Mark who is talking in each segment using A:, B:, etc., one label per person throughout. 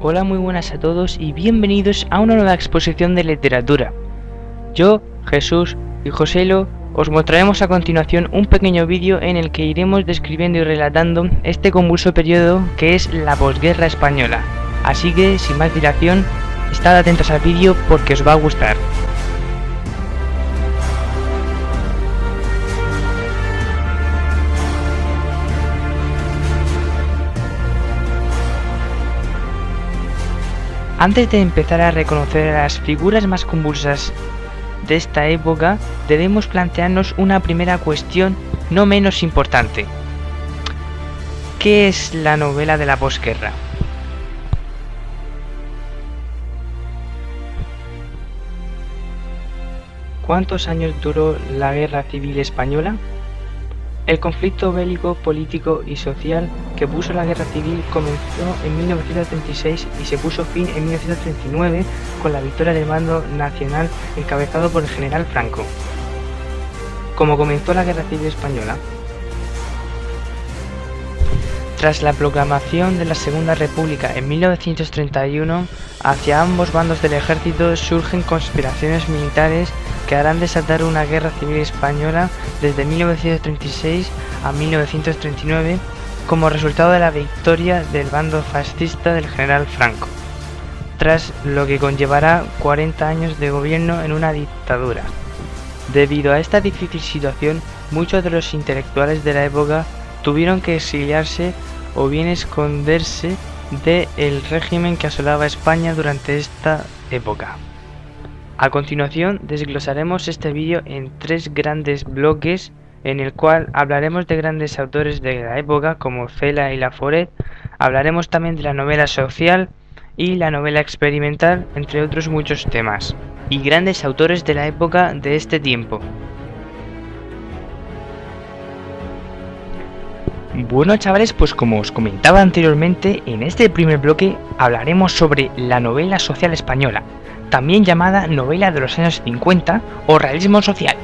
A: Hola, muy buenas a todos y bienvenidos a una nueva exposición de literatura. Yo, Jesús y Joselo os mostraremos a continuación un pequeño vídeo en el que iremos describiendo y relatando este convulso periodo que es la posguerra española. Así que, sin más dilación, estad atentos al vídeo porque os va a gustar. Antes de empezar a reconocer a las figuras más convulsas de esta época, debemos plantearnos una primera cuestión no menos importante. ¿Qué es la novela de la posguerra? ¿Cuántos años duró la Guerra Civil Española? El conflicto bélico, político y social que puso la Guerra Civil comenzó en 1936 y se puso fin en 1939 con la victoria del bando nacional encabezado por el general Franco. ¿Cómo comenzó la Guerra Civil Española? Tras la proclamación de la Segunda República en 1931, hacia ambos bandos del ejército surgen conspiraciones militares que harán desatar una guerra civil española desde 1936 a 1939 como resultado de la victoria del bando fascista del general Franco, tras lo que conllevará 40 años de gobierno en una dictadura. Debido a esta difícil situación, muchos de los intelectuales de la época tuvieron que exiliarse o bien esconderse del régimen que asolaba España durante esta época. A continuación desglosaremos este vídeo en tres grandes bloques en el cual hablaremos de grandes autores de la época como Cela y Laforet, hablaremos también de la novela social y la novela experimental, entre otros muchos temas, y grandes autores de la época de este tiempo. Bueno, chavales, pues como os comentaba anteriormente, en este primer bloque hablaremos sobre la novela social española, también llamada novela de los años 50 o realismo social.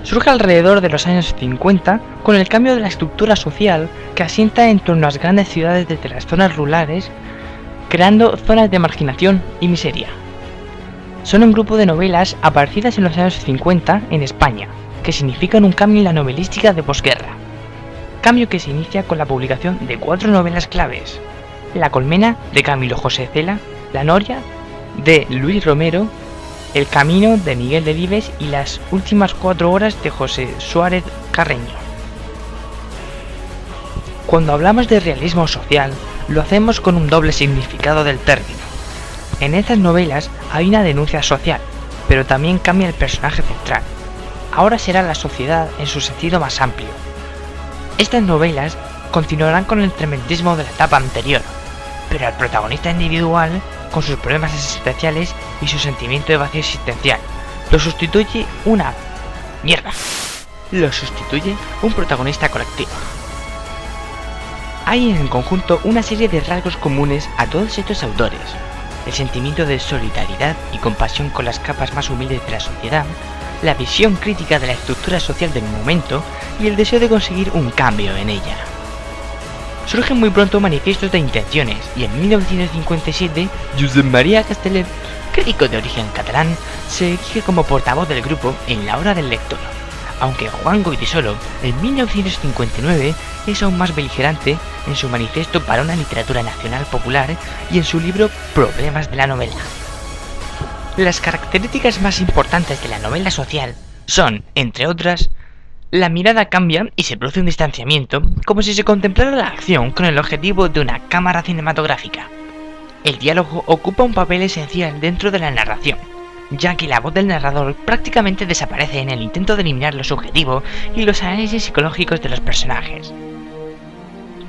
A: Surge alrededor de los años 50 con el cambio de la estructura social que asienta en torno a las grandes ciudades desde las zonas rurales, creando zonas de marginación y miseria. Son un grupo de novelas aparecidas en los años 50 en España, que significan un cambio en la novelística de posguerra. Cambio que se inicia con la publicación de 4 novelas claves: La colmena de Camilo José Cela, La noria de Luis Romero, El camino de Miguel Delibes y Las últimas 4 horas de José Suárez Carreño. Cuando hablamos de realismo social, lo hacemos con un doble significado del término. En estas novelas hay una denuncia social, pero también cambia el personaje central. Ahora será la sociedad en su sentido más amplio. Estas novelas continuarán con el tremendismo de la etapa anterior, pero el protagonista individual, con sus problemas existenciales y su sentimiento de vacío existencial, lo sustituye un protagonista colectivo. Hay en el conjunto una serie de rasgos comunes a todos estos autores: el sentimiento de solidaridad y compasión con las capas más humildes de la sociedad, la visión crítica de la estructura social del momento y el deseo de conseguir un cambio en ella. Surgen muy pronto manifiestos de intenciones y en 1957 Josep María Castellet, crítico de origen catalán, se elige como portavoz del grupo en La hora del lector, aunque Juan Goytisolo en 1959 es aún más beligerante en su manifiesto para una literatura nacional popular y en su libro Problemas de la novela. Las características más importantes de la novela social son, entre otras, la mirada cambia y se produce un distanciamiento, como si se contemplara la acción con el objetivo de una cámara cinematográfica. El diálogo ocupa un papel esencial dentro de la narración, ya que la voz del narrador prácticamente desaparece en el intento de eliminar lo subjetivo y los análisis psicológicos de los personajes.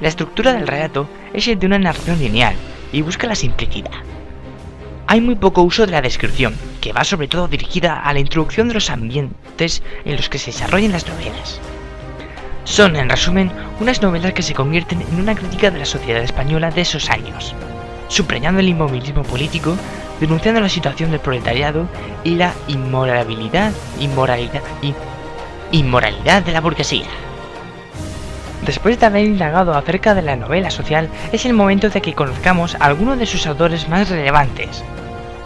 A: La estructura del relato es el de una narración lineal y busca la simplicidad. Hay muy poco uso de la descripción, que va sobre todo dirigida a la introducción de los ambientes en los que se desarrollan las novelas. Son, en resumen, unas novelas que se convierten en una crítica de la sociedad española de esos años, subrayando el inmovilismo político, denunciando la situación del proletariado y la inmoralidad de la burguesía. Después de haber indagado acerca de la novela social, es el momento de que conozcamos a algunos de sus autores más relevantes.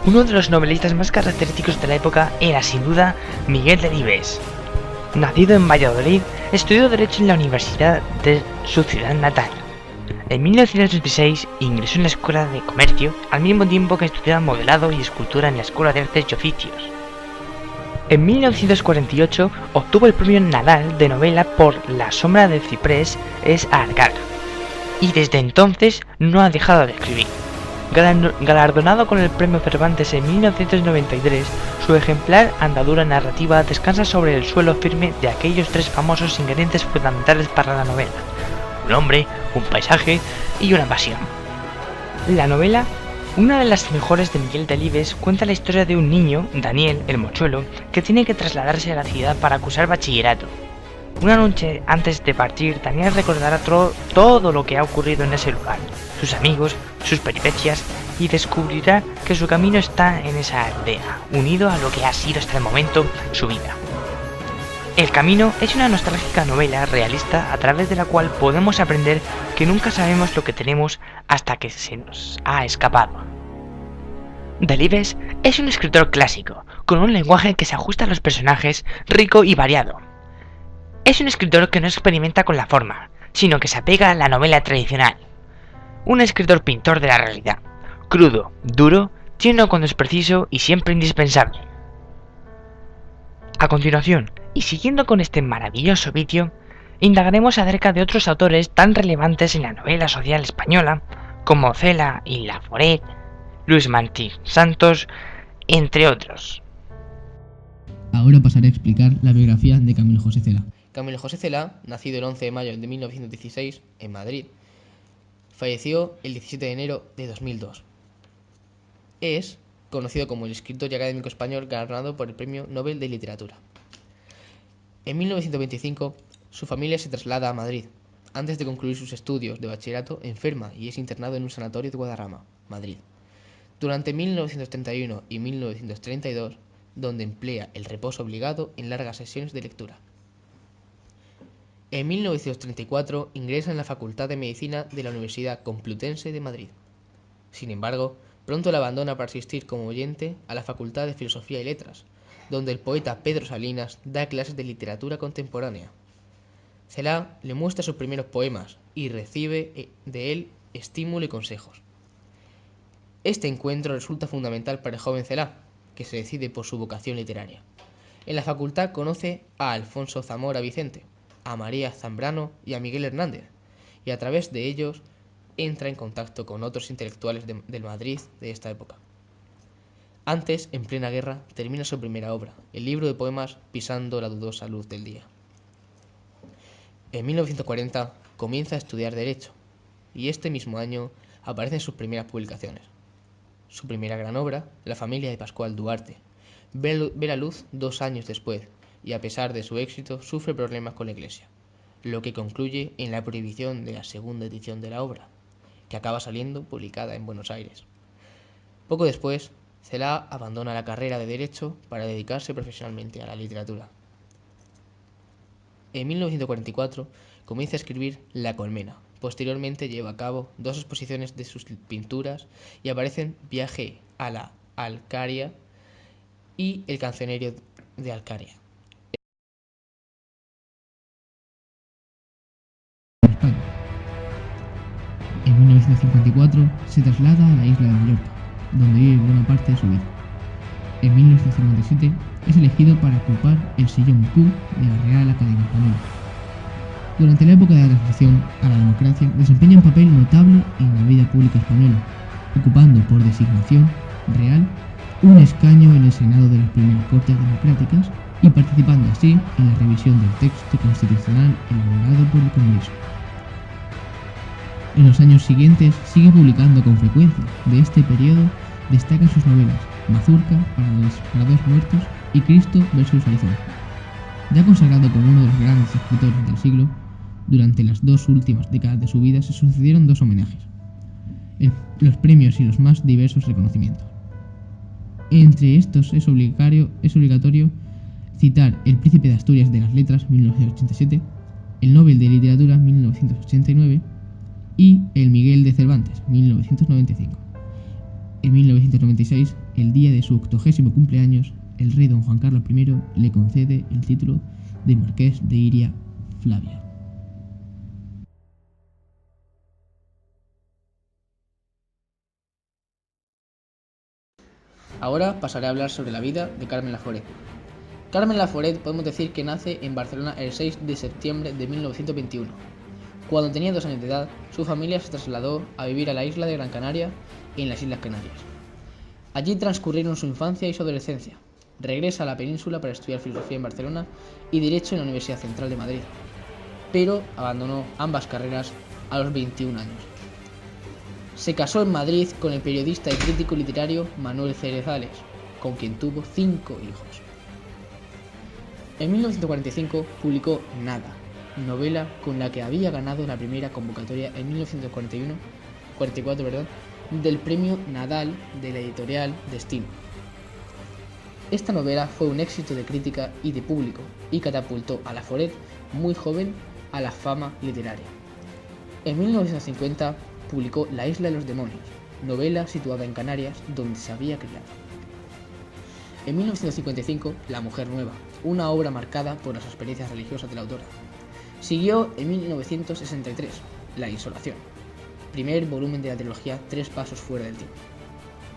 A: Uno de los novelistas más característicos de la época era sin duda Miguel Delibes. Nacido en Valladolid, estudió Derecho en la Universidad de su ciudad natal. En 1936 ingresó en la Escuela de Comercio, al mismo tiempo que estudiaba modelado y escultura en la Escuela de Artes y Oficios. En 1948 obtuvo el premio Nadal de novela por La sombra del ciprés es Argal, y desde entonces no ha dejado de escribir. Galardonado con el premio Cervantes en 1993, su ejemplar andadura narrativa descansa sobre el suelo firme de aquellos tres famosos ingredientes fundamentales para la novela: un hombre, un paisaje y una pasión. La novela, una de las mejores de Miguel Delibes, cuenta la historia de un niño, Daniel, el mochuelo, que tiene que trasladarse a la ciudad para cursar bachillerato. Una noche antes de partir, Daniel recordará todo lo que ha ocurrido en ese lugar, sus amigos, sus peripecias, y descubrirá que su camino está en esa aldea, unido a lo que ha sido hasta el momento su vida. El Camino es una nostálgica novela realista a través de la cual podemos aprender que nunca sabemos lo que tenemos hasta que se nos ha escapado. Delibes es un escritor clásico, con un lenguaje que se ajusta a los personajes, rico y variado. Es un escritor que no experimenta con la forma, sino que se apega a la novela tradicional. Un escritor pintor de la realidad, crudo, duro, tierno cuando es preciso y siempre indispensable. A continuación, y siguiendo con este maravilloso vídeo, indagaremos acerca de otros autores tan relevantes en la novela social española como Cela y Laforet, Luis Martín Santos, entre otros.
B: Ahora pasaré a explicar la biografía de Camilo José Cela. Camilo José Cela, nacido el 11 de mayo de 1916 en Madrid, falleció el 17 de enero de 2002. Es conocido como el escritor y académico español galardonado por el Premio Nobel de Literatura. En 1925, su familia se traslada a Madrid. Antes de concluir sus estudios de bachillerato, enferma y es internado en un sanatorio de Guadarrama, Madrid. Durante 1931 y 1932, donde emplea el reposo obligado en largas sesiones de lectura. En 1934 ingresa en la Facultad de Medicina de la Universidad Complutense de Madrid. Sin embargo, pronto la abandona para asistir como oyente a la Facultad de Filosofía y Letras, donde el poeta Pedro Salinas da clases de literatura contemporánea. Cela le muestra sus primeros poemas y recibe de él estímulo y consejos. Este encuentro resulta fundamental para el joven Cela, que se decide por su vocación literaria. En la facultad conoce a Alfonso Zamora Vicente, a María Zambrano y a Miguel Hernández, y a través de ellos entra en contacto con otros intelectuales del Madrid de esta época. Antes, en plena guerra, termina su primera obra, el libro de poemas Pisando la dudosa luz del día. En 1940 comienza a estudiar Derecho, y este mismo año aparecen sus primeras publicaciones. Su primera gran obra, La familia de Pascual Duarte, ve la luz 2 años después, y a pesar de su éxito sufre problemas con la Iglesia, lo que concluye en la prohibición de la segunda edición de la obra, que acaba saliendo publicada en Buenos Aires. Poco después, Cela abandona la carrera de Derecho para dedicarse profesionalmente a la literatura. En 1944 comienza a escribir La colmena. Posteriormente lleva a cabo 2 exposiciones de sus pinturas y aparecen Viaje a la Alcaria y El cancionero de Alcaria. En 1954 se traslada a la isla de Mallorca, donde vive buena parte de su vida. En 1957 es elegido para ocupar el sillón Q de la Real Academia Española. Durante la época de la transición a la democracia desempeña un papel notable en la vida pública española, ocupando por designación real un escaño en el Senado de las primeras Cortes Democráticas y participando así en la revisión del texto constitucional elaborado por el Congreso. En los años siguientes sigue publicando con frecuencia. De este periodo destacan sus novelas Mazurca, para dos muertos y Cristo versus Arizona. Ya consagrado como uno de los grandes escritores del siglo, durante las 2 últimas décadas de su vida se sucedieron 2 homenajes, los premios y los más diversos reconocimientos. Entre estos es obligatorio citar El Príncipe de Asturias de las Letras, 1987, el Nobel de Literatura 1989 y el Miguel de Cervantes 1995. En 1996, el día de su 80º cumpleaños, el rey don Juan Carlos I le concede el título de Marqués de Iria Flavia. Ahora pasaré a hablar sobre la vida de Carmen Laforet. Carmen Laforet podemos decir que nace en Barcelona el 6 de septiembre de 1921. Cuando tenía 2 años de edad, su familia se trasladó a vivir a la isla de Gran Canaria, en las Islas Canarias. Allí transcurrieron su infancia y su adolescencia. Regresa a la península para estudiar filosofía en Barcelona y Derecho en la Universidad Central de Madrid, pero abandonó ambas carreras a los 21 años. Se casó en Madrid con el periodista y crítico literario Manuel Cerezales, con quien tuvo 5 hijos. En 1945 publicó Nada, novela con la que había ganado la primera convocatoria en 1944 del Premio Nadal de la editorial Destino. Esta novela fue un éxito de crítica y de público y catapultó a Laforet, muy joven, a la fama literaria. En 1950 publicó La isla de los demonios, novela situada en Canarias, donde se había criado. En 1955, La mujer nueva, una obra marcada por las experiencias religiosas de la autora. Siguió en 1963, La insolación, primer volumen de la trilogía Tres pasos fuera del tiempo.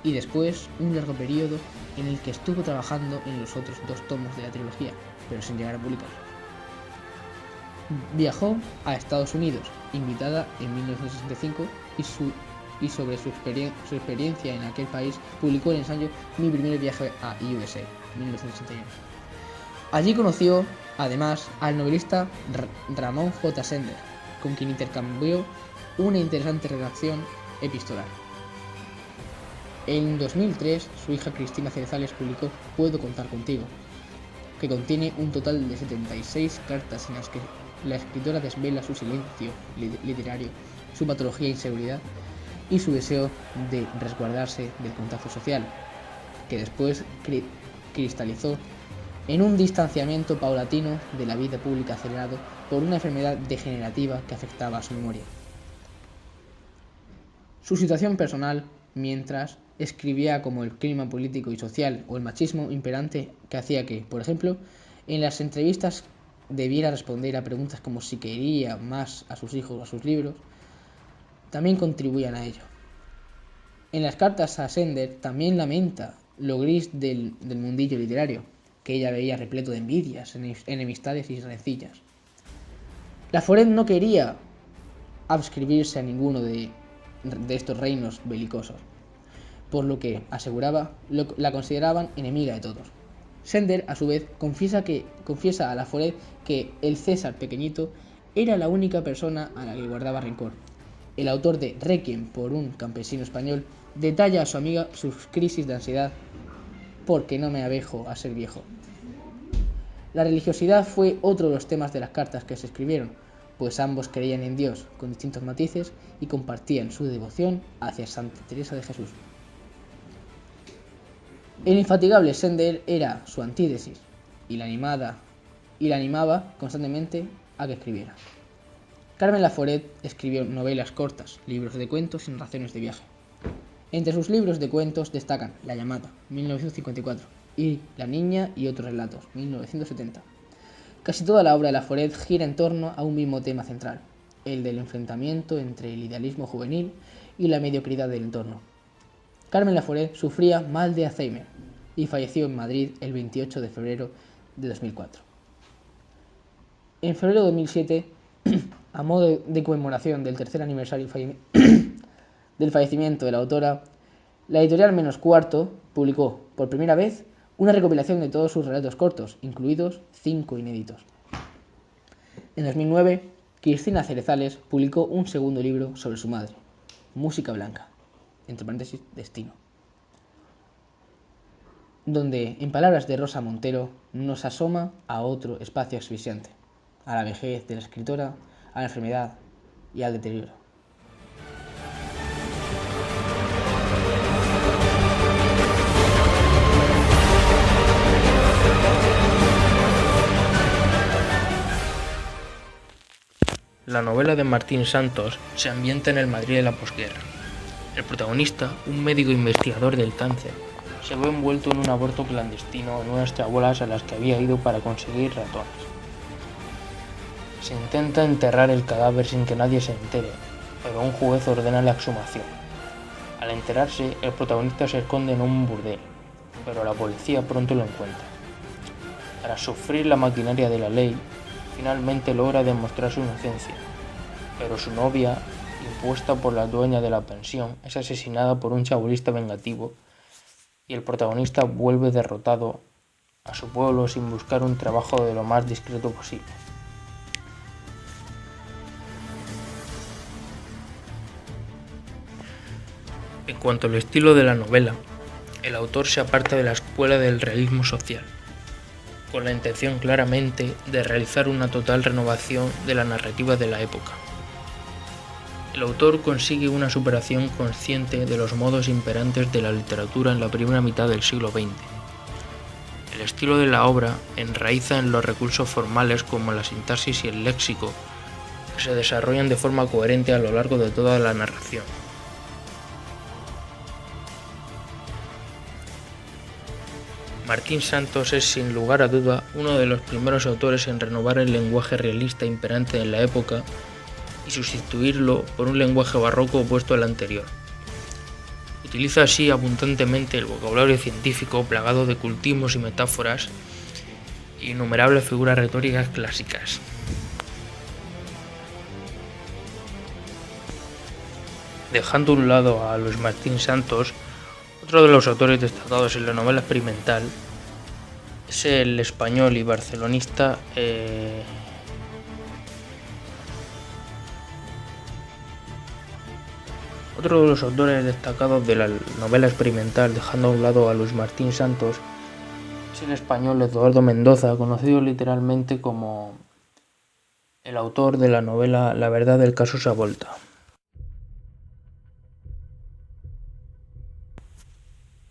B: Y después, un largo periodo en el que estuvo trabajando en los otros 2 tomos de la trilogía, pero sin llegar a publicar. Viajó a Estados Unidos, invitada en 1965, y sobre su experiencia en aquel país publicó el ensayo Mi primer viaje a USA, 1981. Allí conoció, además, al novelista Ramón J. Sender, con quien intercambió una interesante relación epistolar. En 2003, su hija Cristina Cerezales publicó Puedo contar contigo, que contiene un total de 76 cartas en las que la escritora desvela su silencio literario, su patología e inseguridad y su deseo de resguardarse del contacto social, que después cristalizó en un distanciamiento paulatino de la vida pública acelerado por una enfermedad degenerativa que afectaba a su memoria. Su situación personal, mientras escribía, como el clima político y social o el machismo imperante que hacía que, por ejemplo, en las entrevistas debiera responder a preguntas como si quería más a sus hijos o a sus libros, también contribuían a ello. En las cartas a Sender también lamenta lo gris del mundillo literario, que ella veía repleto de envidias, enemistades y rencillas. Laforet no quería adscribirse a ninguno de estos reinos belicosos, por lo que, aseguraba, la consideraban enemiga de todos. Sender, a su vez, confiesa a Laforet que el César pequeñito era la única persona a la que guardaba rencor. El autor de Requiem por un campesino español detalla a su amiga sus crisis de ansiedad porque no me avejo a ser viejo. La religiosidad fue otro de los temas de las cartas que se escribieron, pues ambos creían en Dios con distintos matices y compartían su devoción hacia Santa Teresa de Jesús. El infatigable Sender era su antítesis y la animaba constantemente a que escribiera. Carmen Laforet escribió novelas cortas, libros de cuentos y narraciones de viaje. Entre sus libros de cuentos destacan La llamada, 1954, y La niña y otros relatos, 1970. Casi toda la obra de Laforet gira en torno a un mismo tema central, el del enfrentamiento entre el idealismo juvenil y la mediocridad del entorno. Carmen Laforet sufría mal de Alzheimer y falleció en Madrid el 28 de febrero de 2004. En febrero de 2007, a modo de conmemoración del tercer aniversario del fallecimiento de la autora, la editorial Menos Cuarto publicó, por primera vez, una recopilación de todos sus relatos cortos, incluidos 5 inéditos. En 2009, Cristina Cerezales publicó un segundo libro sobre su madre, Música Blanca, entre paréntesis, Destino, donde, en palabras de Rosa Montero, nos asoma a otro espacio asfixiante, a la vejez de la escritora, a la enfermedad y al deterioro. La novela de Martín Santos se ambienta en el Madrid de la posguerra. El protagonista, un médico investigador del cáncer, se ve envuelto en un aborto clandestino en unas chabolas a las que había ido para conseguir ratones. Se intenta enterrar el cadáver sin que nadie se entere, pero un juez ordena la exhumación. Al enterarse, el protagonista se esconde en un burdel, pero la policía pronto lo encuentra. Tras sufrir la maquinaria de la ley, finalmente logra demostrar su inocencia, pero su novia, impuesta por la dueña de la pensión, es asesinada por un chabolista vengativo y el protagonista vuelve derrotado a su pueblo sin buscar un trabajo de lo más discreto posible. En cuanto al estilo de la novela, el autor se aparta de la escuela del realismo social, con la intención claramente de realizar una total renovación de la narrativa de la época. El autor consigue una superación consciente de los modos imperantes de la literatura en la primera mitad del siglo XX. El estilo de la obra enraiza en los recursos formales como la sintaxis y el léxico, que se desarrollan de forma coherente a lo largo de toda la narración. Martín Santos es sin lugar a duda uno de los primeros autores en renovar el lenguaje realista imperante en la época y sustituirlo por un lenguaje barroco opuesto al anterior. Utiliza así abundantemente el vocabulario científico plagado de cultismos y metáforas e innumerables figuras retóricas clásicas. Dejando a un lado a Luis Martín Santos, otro de los autores destacados en la novela experimental es el español y barcelonista Otro de los autores destacados de la novela experimental, dejando a un lado a Luis Martín Santos, es el español Eduardo Mendoza, conocido literalmente como el autor de la novela La verdad del caso Savolta.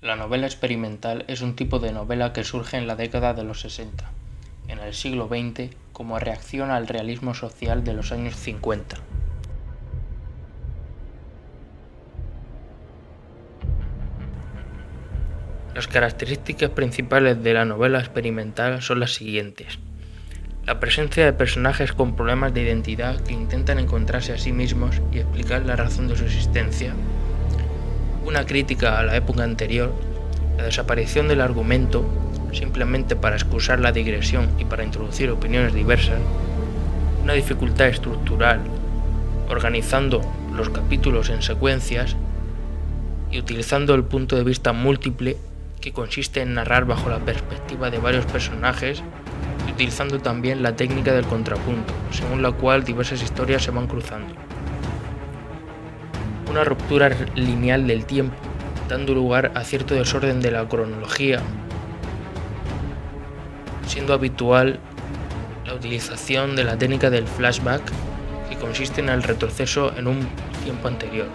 B: La novela experimental es un tipo de novela que surge en la década de los 60, en el siglo XX, como reacción al realismo social de los años 50. Las características principales de la novela experimental son las siguientes: la presencia de personajes con problemas de identidad que intentan encontrarse a sí mismos y explicar la razón de su existencia, una crítica a la época anterior, la desaparición del argumento simplemente para excusar la digresión y para introducir opiniones diversas, una dificultad estructural organizando los capítulos en secuencias y utilizando el punto de vista múltiple, que consiste en narrar bajo la perspectiva de varios personajes y utilizando también la técnica del contrapunto, según la cual diversas historias se van cruzando. Una ruptura lineal del tiempo, dando lugar a cierto desorden de la cronología, siendo habitual la utilización de la técnica del flashback, que consiste en el retroceso en un tiempo anterior.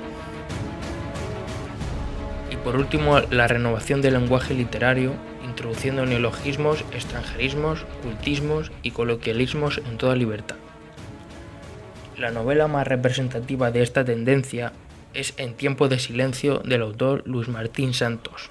B: Y por último, la renovación del lenguaje literario, introduciendo neologismos, extranjerismos, cultismos y coloquialismos en toda libertad. La novela más representativa de esta tendencia es En tiempo de silencio, del autor Luis Martín Santos.